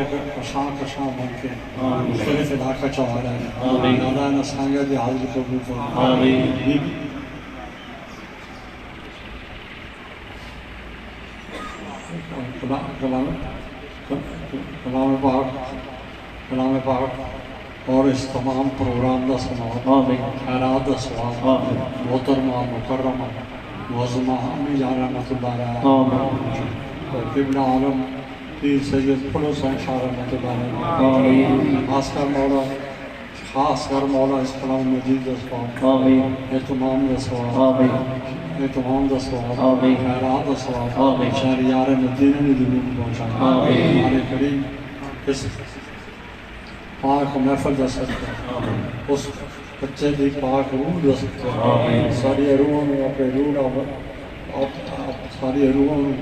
کشاں کشاں بن کے مختلف علاقہ چلا رہے ہیں اللہ نے سانگے دی حاضری قبول فرمائے کلام پاک اور اس تمام پروگرام دا سماعت خیرات دا ثواب محترمہ مکرمہ معظمہ امی جان رحمۃ اللہ علیہ ابن عالم پیر سید پھلو سین شاہ رحمۃ اللہ علیہ خاص کر مولا اس کلام مجید دا ثواب اہتمام دا ثواب اہتمام دا ثواب خیرات دا ثواب شہریار مدینہ نے دنوں پہنچایا ہمارے کریم اس پاک محفل دا صدقہ اس بچے دی پاک روح دا صدقہ ساری روحوں میں اپنے روح ساری روحوں میں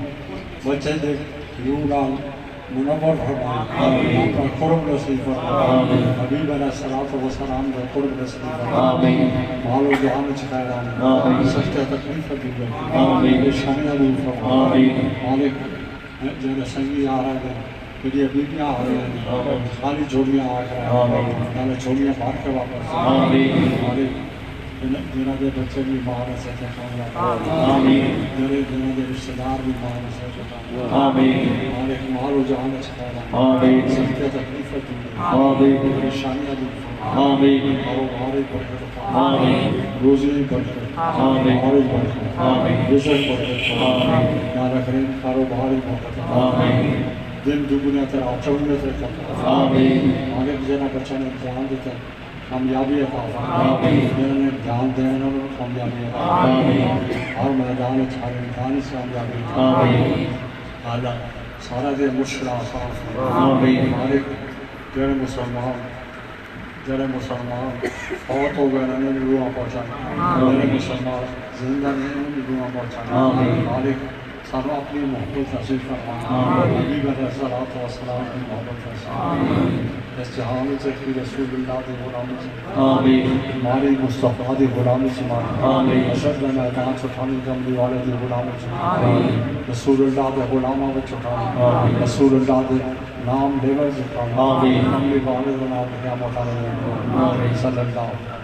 بچے دے روح نال منور فرمائے اپنا قرب نصیب فرمائے حبیب علیہ الصلوۃ والسلام دا قرب نصیب فرمائے مال و جان وچ خیر آمین سچا تکلیف دی آمین شان دی فرمائے مالک جڑے سنگی آ رہے ہیں میری بیٹیاں آ رہے ہیں خالی جوڑیاں آ رہے ہیں نالے جوڑیاں بھر کے واپس مالک جنہاں دے بچے بھی ماں نے سچا کام جنہاں دے رشتہ دار بھی ماں نے سچا کام مالک مال و جان چھڑا سچا تکلیف دی پریشانیاں دی کاروباری برکت روزی برکت مالک برکت رزق برکت یا رکھیں کاروباری برکت دن دگنا تیرا چونے سے کرتا مالک جنہاں بچوں نے امتحان دیتا کامیابی عطا فرمائے جنہوں نے امتحان دینا انہوں نے کامیابی عطا فرمائے ہر میدان چھاڑے امتحان سے کامیابی عطا فرمائے اللہ سارا دے مشکل آسان فرمائے مالک جڑے مسلمان فوت ہو گئے انہوں نے دعا پہنچانا جڑے مسلمان زندہ نہیں انہوں نے دعا پہنچانا مالک سارا اپنی محبت نصیب فرمانا حبیب علیہ الصلوۃ والسلام کی محبت نصیب اس جہان سے کی رسول اللہ دی غلامی سے ہماری مصطفیٰ دی غلامی سے مانی اشد میدان چھٹانی جملی والے دی غلامی سے رسول اللہ دے غلامہ میں چھٹانی رسول اللہ دے نام لیور چھٹانی اپنی والد و نام قیامت علیہ صلی اللہ